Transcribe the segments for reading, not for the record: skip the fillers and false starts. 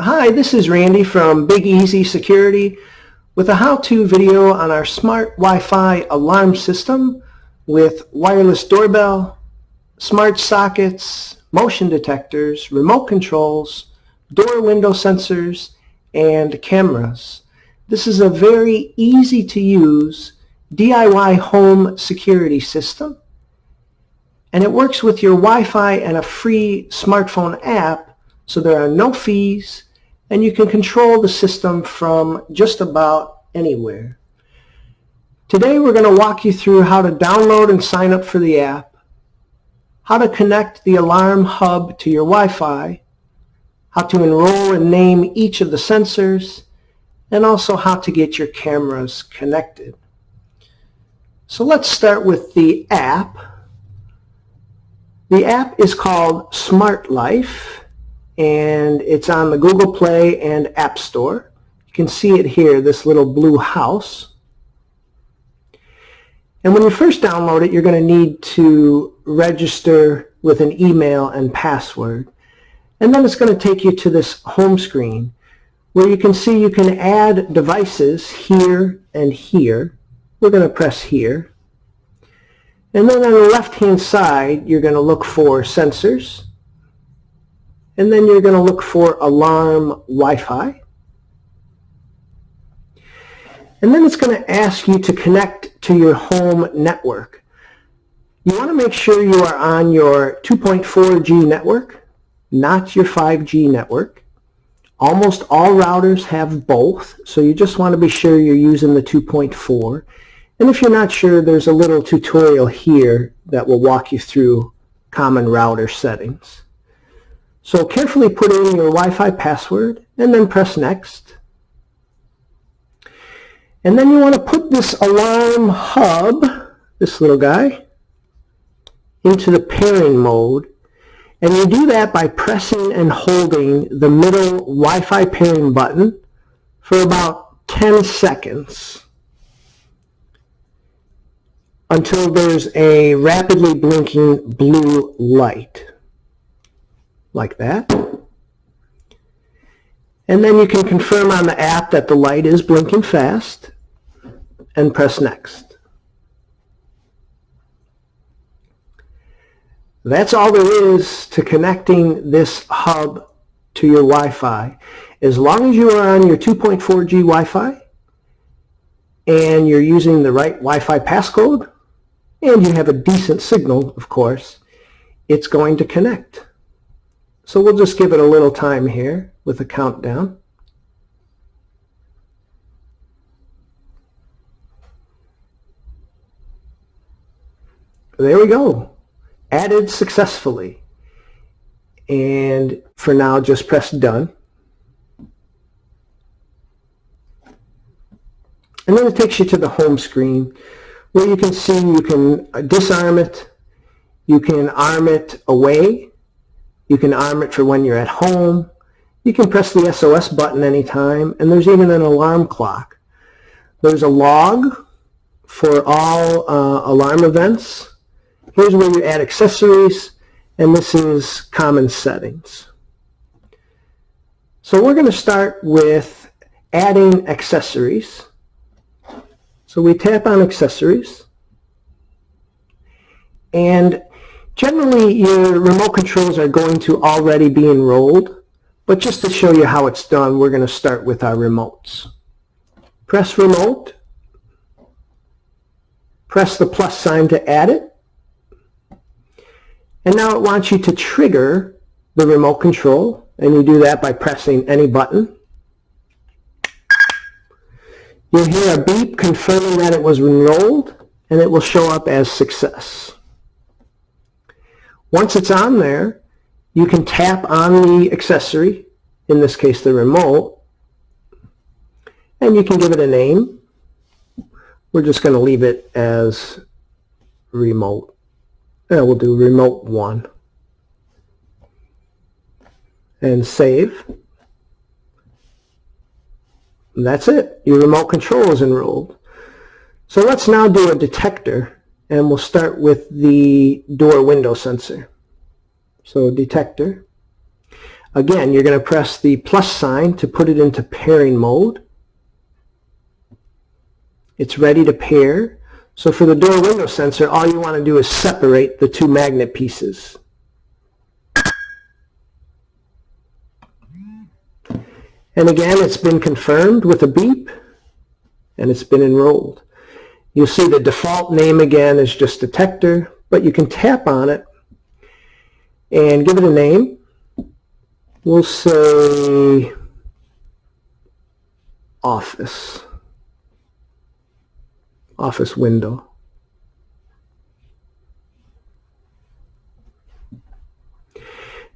Hi, this is Randy from Big Easy Security with a how-to video on our smart Wi-Fi alarm system with wireless doorbell, smart sockets, motion detectors, remote controls, door window sensors, and cameras. This is a very easy to use DIY home security system, and it works with your Wi-Fi and a free smartphone app, so there are no fees and you can control the system from just about anywhere. Today we're going to walk you through how to download and sign up for the app, how to connect the alarm hub to your Wi-Fi, how to enroll and name each of the sensors, and also how to get your cameras connected. So let's start with the app. The app is called Smart Life, and it's on the Google Play and App Store. You can see it here, this little blue house. And when you first download it, you're going to need to register with an email and password. And then it's going to take you to this home screen where you can see you can add devices here and here. We're going to press here. And then on the left-hand side, you're going to look for sensors. And then you're going to look for alarm Wi-Fi. And then it's going to ask you to connect to your home network. You want to make sure you are on your 2.4G network, not your 5G network. Almost all routers have both, so you just want to be sure you're using the 2.4. And if you're not sure, there's a little tutorial here that will walk you through common router settings. So carefully put in your Wi-Fi password and then press next. And then you want to put this alarm hub, this little guy, into the pairing mode. And you do that by pressing and holding the middle Wi-Fi pairing button for about 10 seconds until there's a rapidly blinking blue light. Like that. And then you can confirm on the app that the light is blinking fast and press next. That's all there is to connecting this hub to your Wi-Fi. As long as you are on your 2.4G Wi-Fi and you're using the right Wi-Fi passcode and you have a decent signal, of course, it's going to connect. So we'll just give it a little time here with a countdown. There we go. Added successfully. And for now, just press done. And then it takes you to the home screen where you can see you can disarm it, you can arm it away, you can arm it for when you're at home. You can press the SOS button anytime, and there's even an alarm clock. There's a log for all alarm events. Here's where you add accessories, and this is common settings. So we're going to start with adding accessories. So we tap on accessories, and generally, your remote controls are going to already be enrolled, but just to show you how it's done, we're going to start with our remotes. Press remote, press the plus sign to add it, and now it wants you to trigger the remote control, and you do that by pressing any button. You'll hear a beep confirming that it was enrolled, and it will show up as success. Once it's on there, you can tap on the accessory, in this case the remote, and you can give it a name. We're just going to leave it as remote. And we'll do remote 1. And save. And that's it. Your remote control is enrolled. So let's now do a detector, and we'll start with the door window sensor. So detector. Again, you're going to press the plus sign to put it into pairing mode. It's ready to pair. So for the door window sensor, all you want to do is separate the two magnet pieces. And again, it's been confirmed with a beep, and it's been enrolled. You'll see the default name again is just detector, but you can tap on it and give it a name. We'll say office window.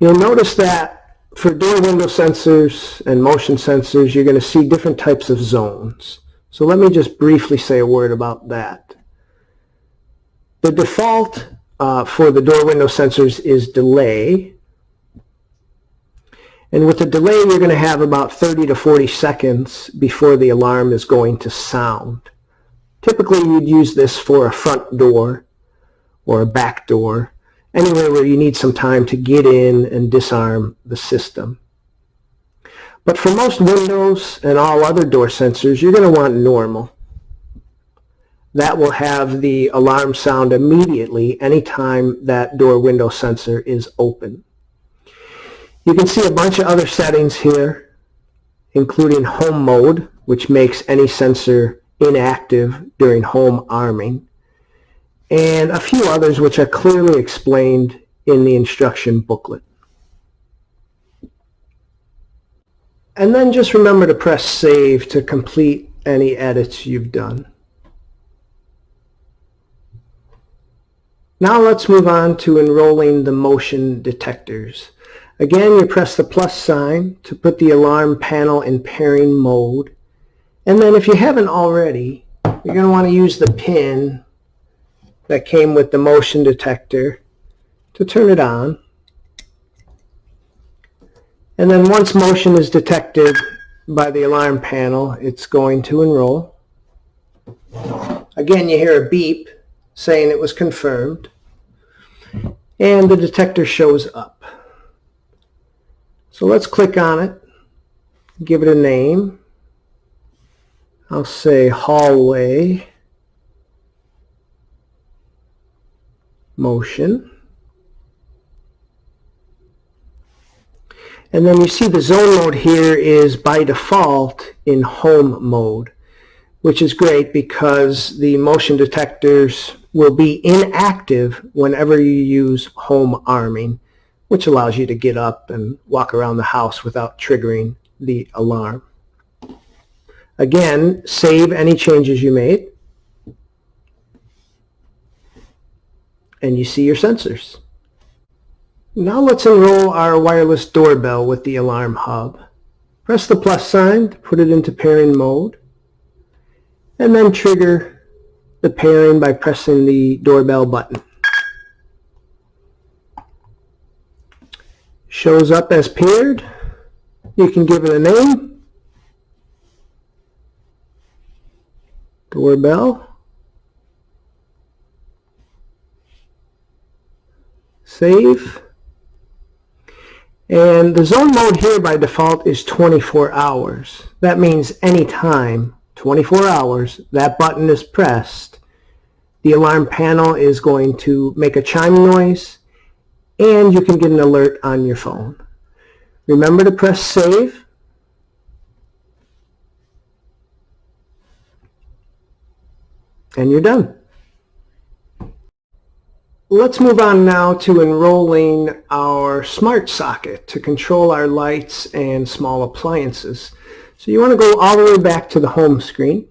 You'll notice that for door window sensors and motion sensors, you're going to see different types of zones. So let me just briefly say a word about that. The default for the door window sensors is delay. And with the delay, you're going to have about 30 to 40 seconds before the alarm is going to sound. Typically, you'd use this for a front door or a back door, anywhere where you need some time to get in and disarm the system. But for most windows and all other door sensors, you're going to want normal. That will have the alarm sound immediately anytime that door window sensor is open. You can see a bunch of other settings here, including home mode, which makes any sensor inactive during home arming, and a few others which are clearly explained in the instruction booklet. And then just remember to press save to complete any edits you've done. Now let's move on to enrolling the motion detectors. Again, you press the plus sign to put the alarm panel in pairing mode. And then if you haven't already, you're going to want to use the pin that came with the motion detector to turn it on. And then once motion is detected by the alarm panel, it's going to enroll. Again, you hear a beep saying it was confirmed, and the detector shows up. So let's click on it, give it a name. I'll say hallway motion. And then you see the zone mode here is by default in home mode, which is great because the motion detectors will be inactive whenever you use home arming, which allows you to get up and walk around the house without triggering the alarm. Again, save any changes you made, and you see your sensors. Now let's enroll our wireless doorbell with the alarm hub. Press the plus sign to put it into pairing mode, and then trigger the pairing by pressing the doorbell button. Shows up as paired. You can give it a name. Doorbell. Save. And the zone mode here by default is 24 hours. That means anytime, 24 hours, that button is pressed, the alarm panel is going to make a chime noise, and you can get an alert on your phone. Remember to press save. And you're done. Let's move on now to enrolling our smart socket to control our lights and small appliances. So you want to go all the way back to the home screen.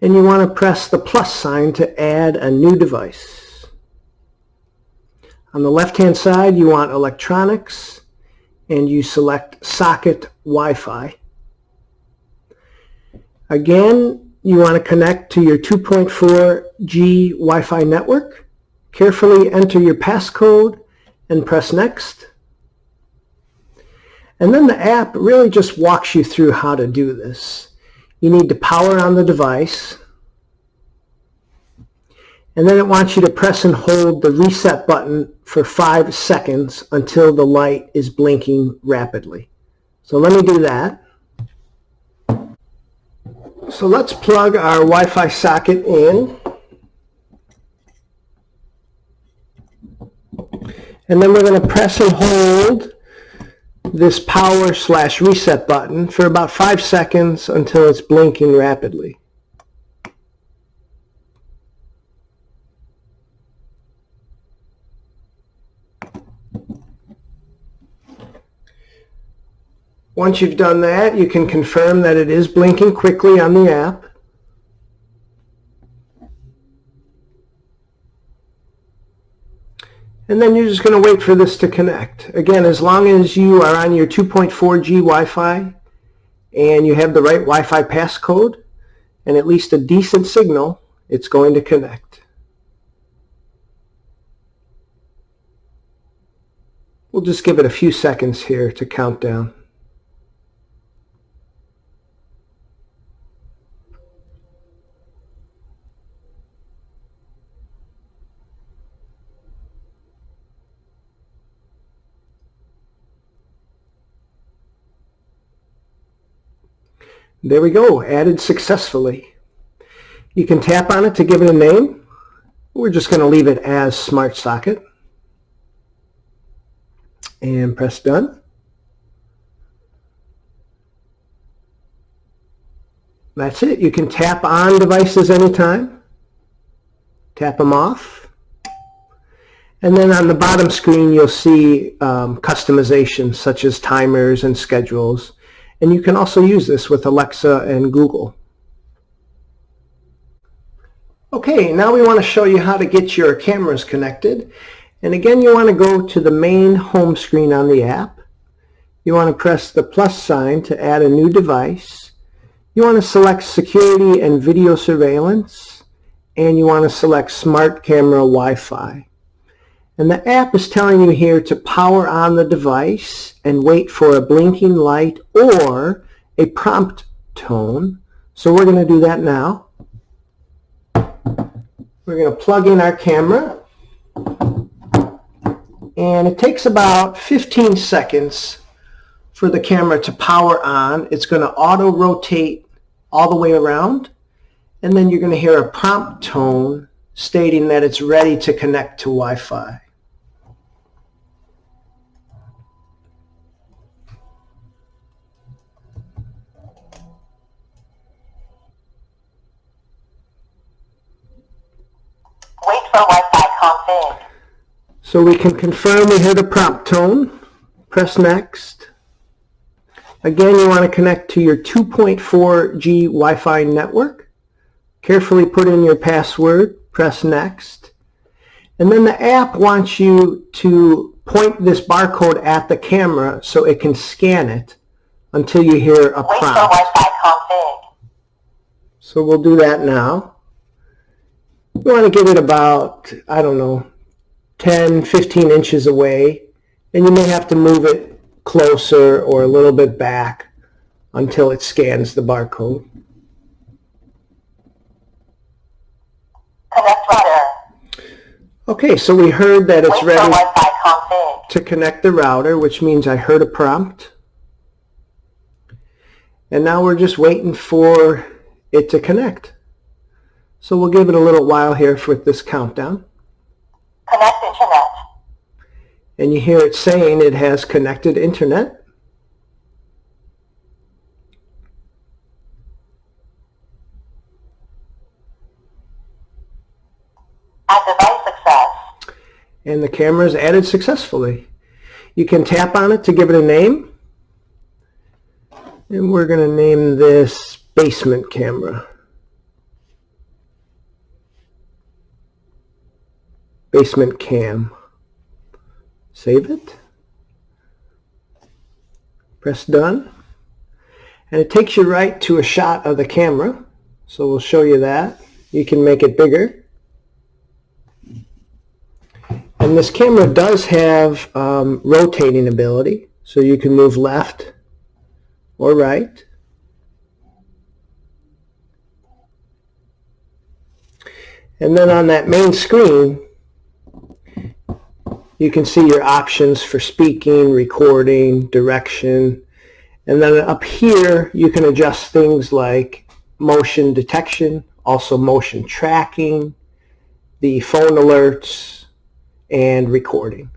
And you want to press the plus sign to add a new device. On the left-hand side, you want electronics, and you select socket Wi-Fi. Again, you want to connect to your 2.4G Wi-Fi network. Carefully enter your passcode and press next. And then the app really just walks you through how to do this. You need to power on the device. And then it wants you to press and hold the reset button for 5 seconds until the light is blinking rapidly. So let me do that. So let's plug our Wi-Fi socket in. And then we're going to press and hold this power/reset button for about 5 seconds until it's blinking rapidly. Once you've done that, you can confirm that it is blinking quickly on the app. And then you're just going to wait for this to connect. Again, as long as you are on your 2.4G Wi-Fi and you have the right Wi-Fi passcode and at least a decent signal, it's going to connect. We'll just give it a few seconds here to count down. There we go, added successfully. You can tap on it to give it a name. We're just going to leave it as Smart Socket. And press done. That's it. You can tap on devices anytime. Tap them off. And then on the bottom screen you'll see customizations such as timers and schedules. And you can also use this with Alexa and Google. Okay, now we want to show you how to get your cameras connected. And again, you want to go to the main home screen on the app. You want to press the plus sign to add a new device. You want to select security and video surveillance. And you want to select smart camera Wi-Fi. And the app is telling you here to power on the device and wait for a blinking light or a prompt tone. So we're going to do that now. We're going to plug in our camera. And it takes about 15 seconds for the camera to power on. It's going to auto rotate all the way around. And then you're going to hear a prompt tone stating that it's ready to connect to Wi-Fi. Wait for Wi-Fi config. So we can confirm we heard a prompt tone. Press next. Again, you want to connect to your 2.4G Wi-Fi network. Carefully put in your password. Press next. And then the app wants you to point this barcode at the camera so it can scan it until you hear a prompt. Wait for Wi-Fi config. So we'll do that now. You want to give it about, I don't know, 10, 15 inches away, and you may have to move it closer or a little bit back until it scans the barcode. Connect router. Okay, so we heard that it's Wait for ready Wi-Fi config. to connect the router, which means I heard a prompt. And now we're just waiting for it to connect. So we'll give it a little while here with this countdown. Connect internet. And you hear it saying it has connected internet. Add device success. And the camera is added successfully. You can tap on it to give it a name. And we're going to name this basement camera. Basement cam. Save it. Press done. And it takes you right to a shot of the camera. So we'll show you that. You can make it bigger. And this camera does have rotating ability. So you can move left or right. And then on that main screen, you can see your options for speaking, recording, direction. And then up here, you can adjust things like motion detection, also motion tracking, the phone alerts, and recording.